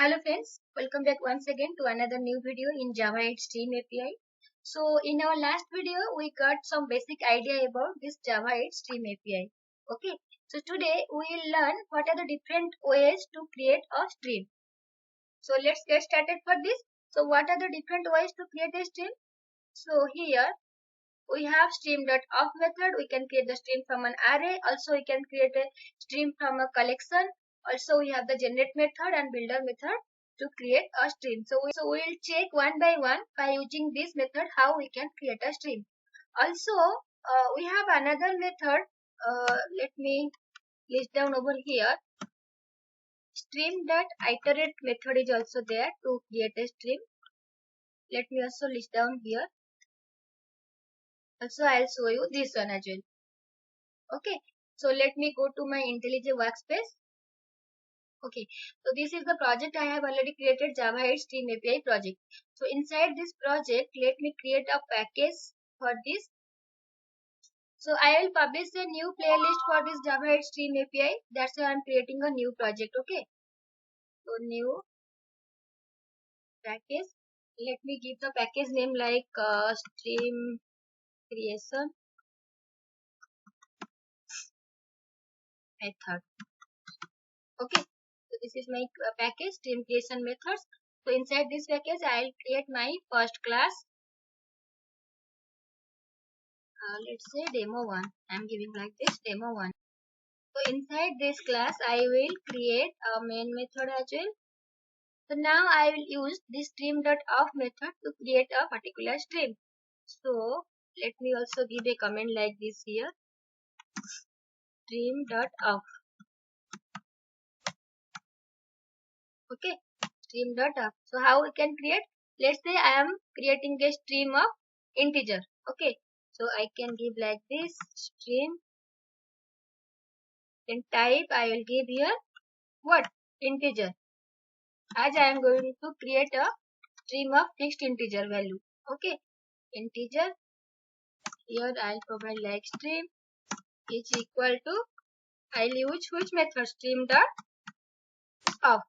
Hello friends, welcome back once again to another new video in Java 8 Stream API. So in our last video, we got some basic idea about this Java 8 Stream API. Okay, so today we will learn what are the different ways to create a stream. So let's get started for this. So what are the different ways to create a stream? So here we have stream.off method. We can create the stream from an array. Also we can create a stream from a collection. Also we have the generate method and builder method to create a stream. So we will check one by one by using this method how we can create a stream. Also we have another method. Let me list down over here. Stream.iterate method is also there to create a stream. Let me also list down here. Also I'll show you this one as well. Okay, so let me go to my IntelliJ workspace. Okay, so this is the project I have already created, Java 8 Stream API project. So inside this project, let me create a package for this. So I will publish a new playlist for this Java 8 Stream API. That's why I'm creating a new project. Okay, so new package. Let me give the package name like Stream Creation Method. Okay, so this is my package stream creation methods. So inside this package I will create my first class. Let's say demo1. I'm giving like this demo1. So inside this class I will create a main method as well. So now I will use this stream.off method to create a particular stream. So let me also give a comment like this here. Stream.off. Okay, stream.off. So how we can create? Let's say I am creating a stream of integer. Okay, so I can give like this stream. Then type I will give here what? Integer. As I am going to create a stream of fixed integer value. Okay, integer. Here I'll provide like stream is equal to, I'll use which method? Stream.off.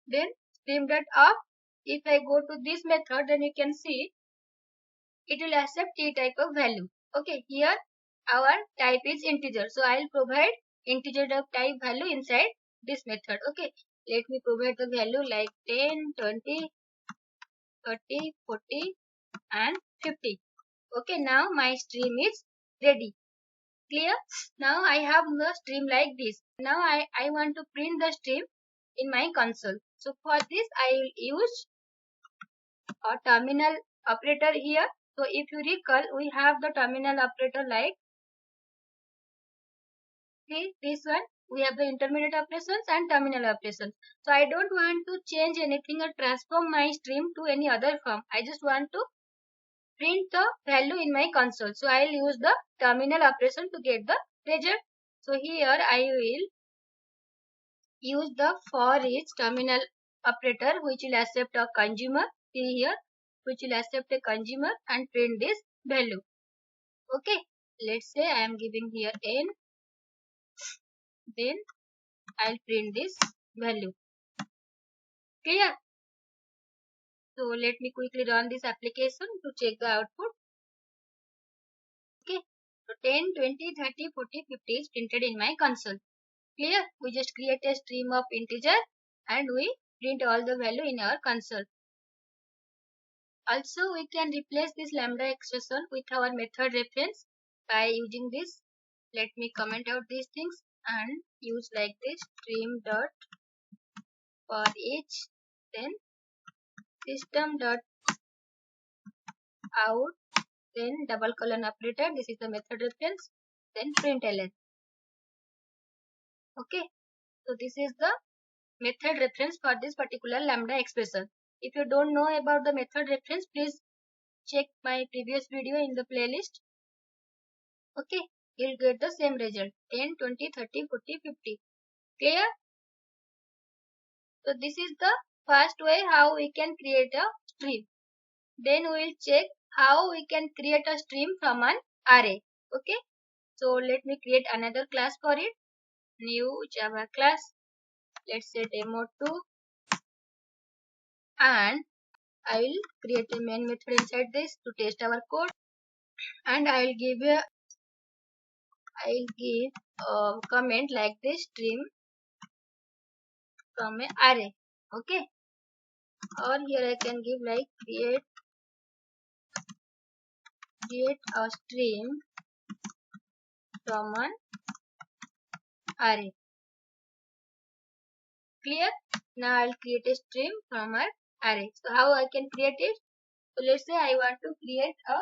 Then stream.off. If I go to this method, then you can see it will accept t type of value. Okay, here our type is integer. So I'll provide integer type value inside this method. Okay, let me provide the value like 10, 20, 30, 40 and 50. Okay, now my stream is ready. Clear? Now I have the stream like this. Now I want to print the stream in my console. So for this I will use a terminal operator here. So if you recall, we have the terminal operator like this one. We have the intermediate operations and terminal operations. So I don't want to change anything or transform my stream to any other form. I just want to print the value in my console. So I will use the terminal operation to get the result. So here I will use the for each terminal operator which will accept a consumer. See here, which will accept a consumer and print this value. Okay, let's say I am giving here n, then I'll print this value. Clear? So let me quickly run this application to check the output. Okay, so 10, 20, 30, 40, 50 is printed in my console. Clear? We just create a stream of integer and we print all the value in our console. Also, we can replace this lambda expression with our method reference by using this. Let me comment out these things and use like this stream dot for each, then system dot out, then double colon operator. This is the method reference. Then println. Okay, so this is the method reference for this particular lambda expression. If you don't know about the method reference, please check my previous video in the playlist. Okay, you'll get the same result 10, 20, 30, 40, 50. Clear? So this is the first way how we can create a stream. Then we will check how we can create a stream from an array. Okay, so let me create another class for it. New Java class. Let's say demo2. and I will create a main method inside this to test our code, and I'll give a comment like this: stream from an array. Okay, or here I can give like create a stream from an array. Clear? Now I'll create a stream from an array. So how I can create it? So let's say I want to create a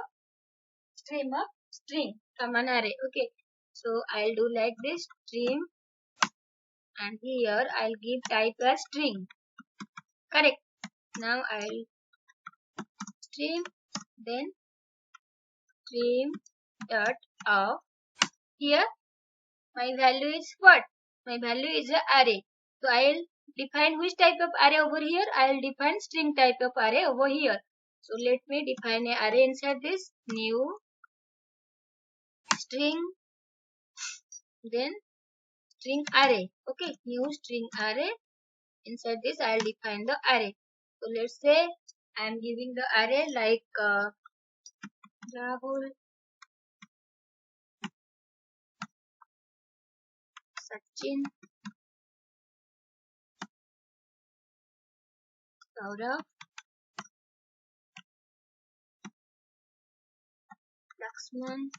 stream of string from an array. Okay, so I'll do like this: stream, and here I'll give type as string. Correct. Now I'll stream, then stream dot of. Here my value is what? My value is a array. So I'll define which type of array over here. I'll define string type of array over here. So let me define a array inside this: new string, then string array. Okay, new string array. Inside this I'll define the array. So let's say I'm giving the array like Rahul, Sachin, Saurabh, Lakshman,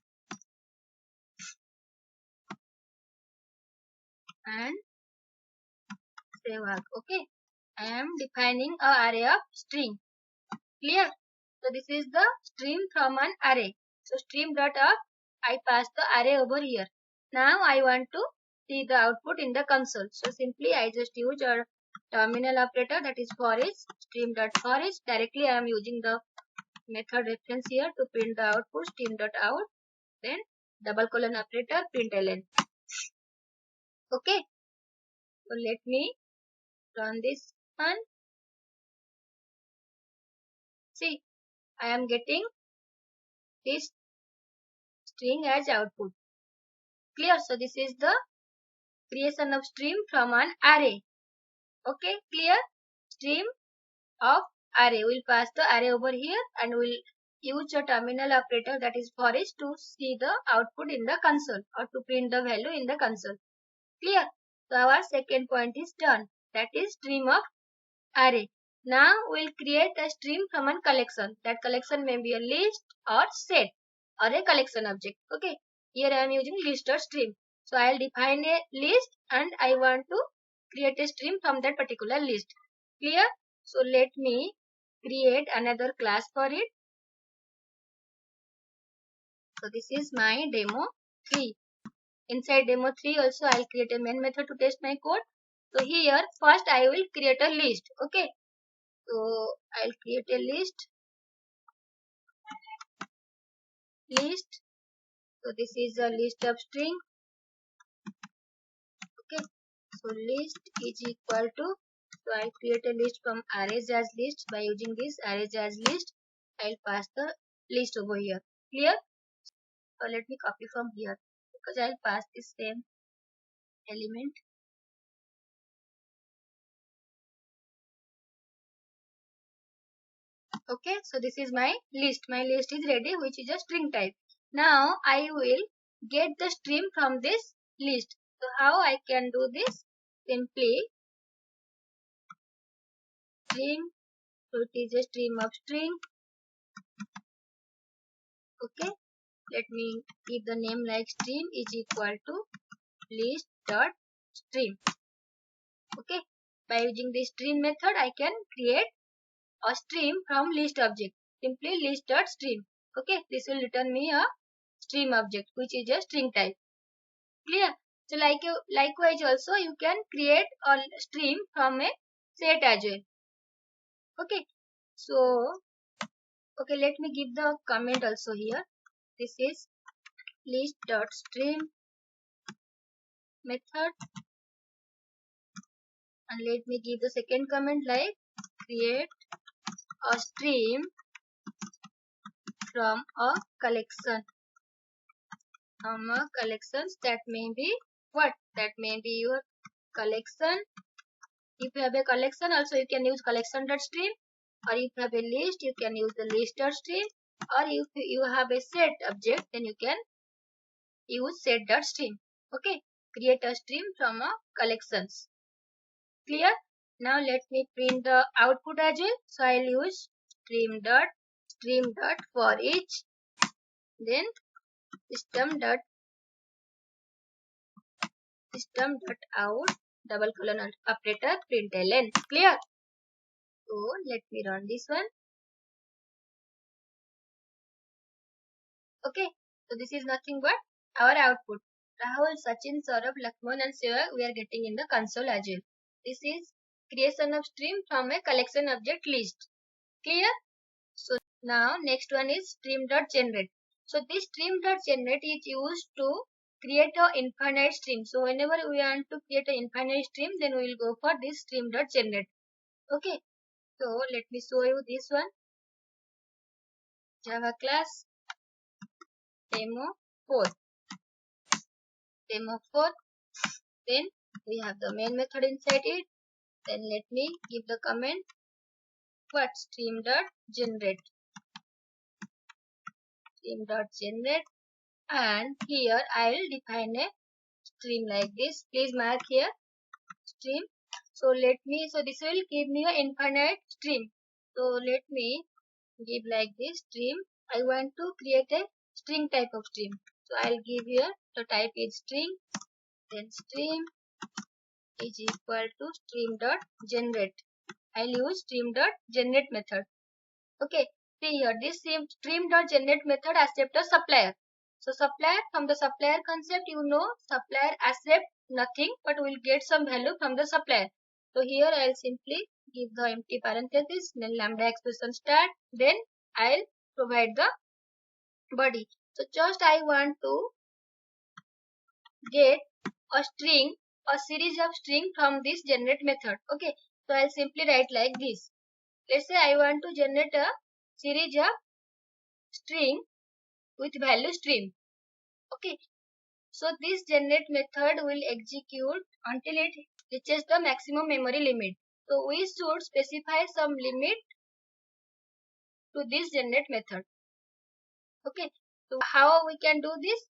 and Sehwag. Okay, I am defining a array of string. Clear? So this is the stream from an array. So stream dot of, I pass the array over here. Now I want to see the output in the console. So simply I just use a terminal operator, that is for each, stream dot for each. Directly I am using the method reference here to print the output, stream dot out, then double colon operator, println. Okay. So let me run this one. See, I am getting this string as output. Clear? So this is the creation of stream from an array. Okay, clear? Stream of array. We'll pass the array over here and we'll use a terminal operator, that is for each, to see the output in the console or to print the value in the console. Clear? So our second point is done. That is stream of array. Now we'll create a stream from a collection. That collection may be a list or set or a collection object. Okay. Here I am using list or stream. So I'll define a list and I want to create a stream from that particular list. Clear? So let me create another class for it. So this is my demo 3. Inside demo 3 also I'll create a main method to test my code. So here first I will create a list. Okay. So I'll create a list. So this is a list of string. Okay. So list is equal to. So I'll create a list from arrays as list. By using this arrays as list, I'll pass the list over here. Clear? So let me copy from here because I'll pass this same element. Okay, so this is my list. My list is ready, which is a string type. Now I will get the stream from this list. So how I can do this? Simply stream. So it is a stream of string. Okay, let me give the name like stream is equal to list dot stream. Okay, by using the stream method, I can create a stream from list object. Simply list dot stream. Okay, this will return me a stream object, which is a string type. Clear? So likewise also you can create a stream from a set as well. Okay, so okay, let me give the comment also here. This is list dot stream method, and let me give the second comment like create a stream from a collection. Collections, that may be what? That may be your collection. If you have a collection, also you can use collection dot stream. or if you have a list, you can use the list.stream, or if you have a set object, then you can use set.stream. Okay, create a stream from a collections. Clear? Now let me print the output as well. So I'll use stream dot for each, then system dot out double colon operator println. Clear? So let me run this one. Okay, so this is nothing but our output. Rahul, Sachin, Saurabh, Lakshman and Seva we are getting in the console as well. This is creation of stream from a collection object list. Clear? So now next one is stream.generate. So this stream.generate is used to create a infinite stream. So whenever we want to create an infinite stream, then we will go for this stream.generate. Okay. So let me show you this one. Java class demo 4. Demo 4. Then we have the main method inside it. Then let me give the comment. What? Stream.generate. Stream.generate. And here I will define a stream like this. Please mark here stream. So this will give me an infinite stream. So let me give like this stream. I want to create a string type of stream. So I'll give here the type is string. Then stream is equal to stream.generate. I'll use stream.generate method. Okay. See here this stream.generate method accept a supplier. So supplier, from the supplier concept, you know supplier accept nothing but will get some value from the supplier. So here I'll simply give the empty parenthesis, then lambda expression start, then I'll provide the body. So just I want to get a string, a series of string from this generate method. Okay, so I'll simply write like this. Let's say I want to generate a series of string with value stream. Okay, so this generate method will execute until it reaches the maximum memory limit. So we should specify some limit to this generate method. Okay, so how we can do this?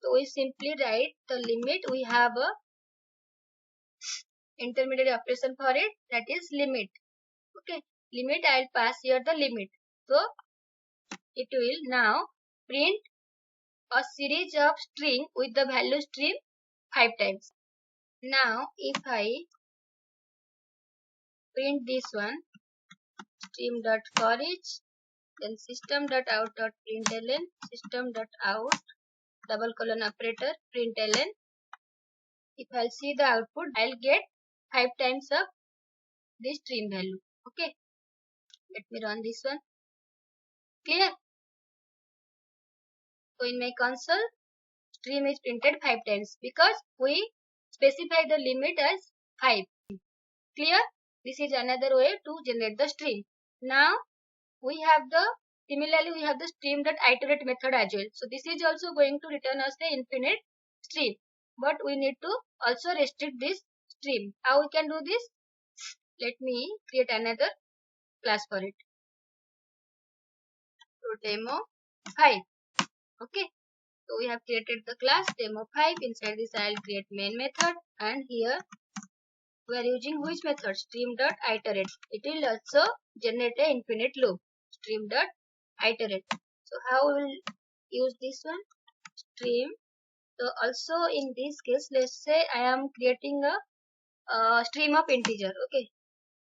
So we simply write the limit. We have a intermediate operation for it, that is limit. Okay, limit, I'll pass here the limit. So it will now print a series of string with the value stream 5 times. Now if I print this one, stream.forEach, then system.out.println, system.out double colon operator println. If I'll see the output, I'll get 5 times of this stream value. Okay, let me run this one. Clear? So in my console, stream is printed 5 times because we specify the limit as 5. Clear? This is another way to generate the stream. Now similarly we have the stream.iterate method as well. So this is also going to return us the infinite stream. But we need to also restrict this stream. How we can do this? Let me create another class for it. So demo 5. Okay. So we have created the class demo 5. Inside this I will create main method, and here we are using which method? Stream.iterate. It will also generate an infinite loop. Stream.iterate. So how we will use this one? Stream. So also in this case, let's say I am creating a stream of integer. Okay.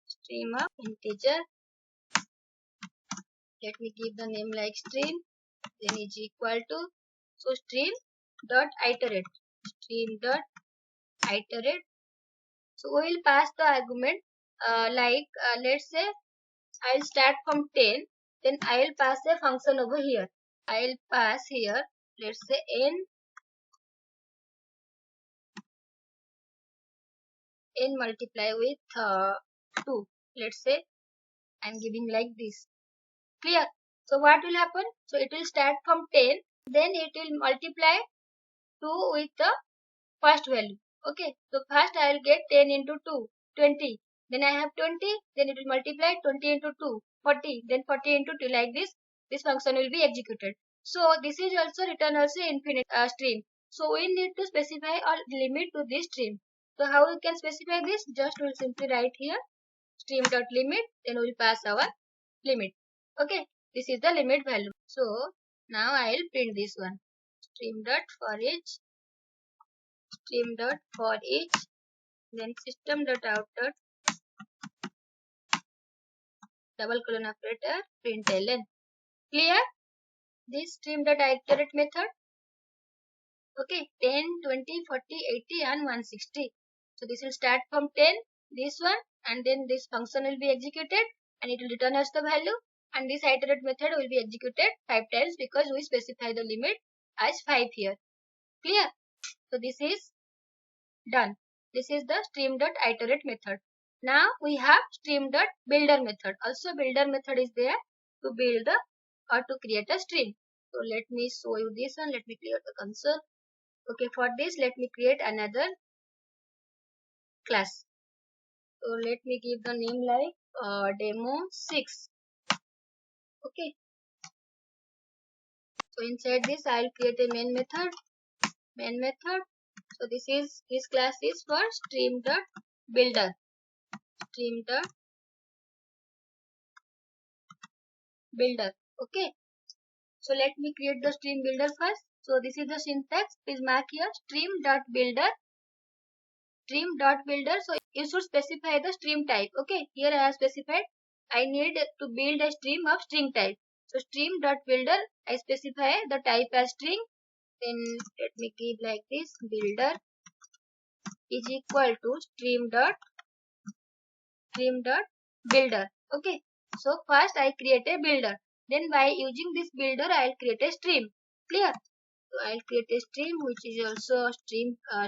Stream of integer. Let me give the name like stream. Then is equal to, so stream dot iterate. Stream dot iterate. So we will pass the argument let's say I will start from 10, then I will pass a function over here. I will pass here, let's say n multiply with 2. Let's say I am giving like this. Clear? So what will happen? So it will start from 10, then it will multiply 2 with the first value. Okay, so first I will get 10 into 2, 20. Then I have 20, then it will multiply 20 into 2, 40, then 40 into 2, like this function will be executed. So this is also return also infinite stream. So we need to specify a limit to this stream. So how we can specify this? Just we'll simply write here stream dot limit, then we'll pass our limit. Okay, this is the limit value. So now I'll print this one. Stream dot for each, stream dot for each, then system dot out dot double colon operator println. Clear? This stream dot iterate method. Okay, 10, 20, 40, 80 and 160. So this will start from 10, this one, and then this function will be executed and it will return us the value, and this iterate method will be executed 5 times because we specify the limit as 5 here. Clear? So this is done. This is the stream dot iterate method. Now we have stream dot builder method. Also builder method is there to build the or to create a stream. So let me show you this one. Let me clear the console. Okay, for this let me create another class. So let me give the name like demo 6. Okay. So inside this I'll create a main method. Main method. So this class is for stream dot builder. Stream dot builder. Okay. So let me create the stream builder first. So this is the syntax. Please mark here stream dot builder. Stream dot builder. So you should specify the stream type. Okay. Here I have specified I need to build a stream of string type. So stream dot builder, I specify the type as string. Then let me give like this, builder is equal to stream dot builder. Okay. So first I create a builder. Then by using this builder I'll create a stream. Clear? So I'll create a stream which is also a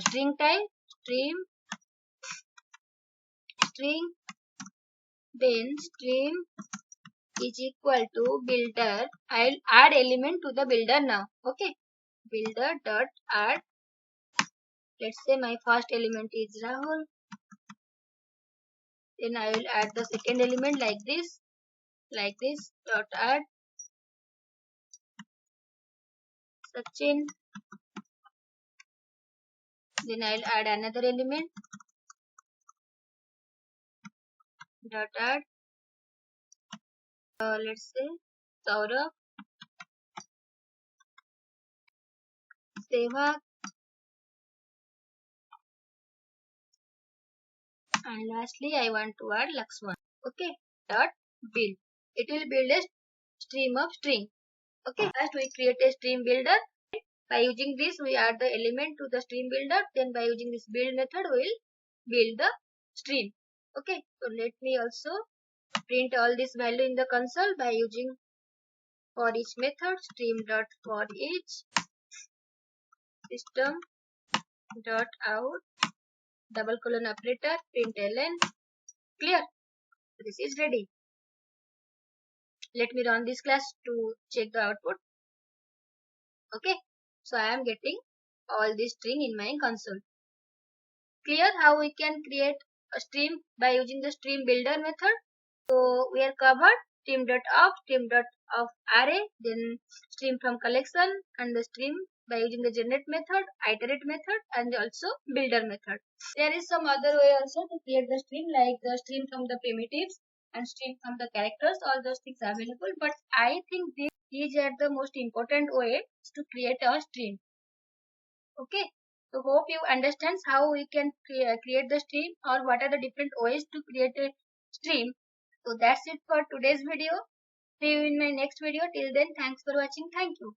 string type, string, then stream is equal to builder. I'll add element to the builder now. Okay. Builder dot add. Let's say my first element is Rahul. Then I will add the second element like this dot add Sachin. Then I will add another element dot add let's say Saurabh, Sehwag, and lastly I want to add Laxman. Okay. Dot build. It will build a stream of string. Okay. First we create a stream builder. By using this we add the element to the stream builder. Then by using this build method we will build the stream. Okay. So let me also print all this value in the console by using for each method stream dot for each, system dot out double colon operator println. Clear? This is ready. Let me run this class to check the output. Okay. So I am getting all this string in my console. Clear how we can create a stream by using the stream builder method? So we are covered stream dot of array, then stream from collection, and the stream by using the generate method, iterate method, and also builder method. There is some other way also to create the stream, like the stream from the primitives and stream from the characters. All those things are available, but I think these are the most important way to create a stream. Okay. So hope you understand how we can create the stream or what are the different ways to create a stream. So that's it for today's video. See you in my next video. Till then, thanks for watching. Thank you.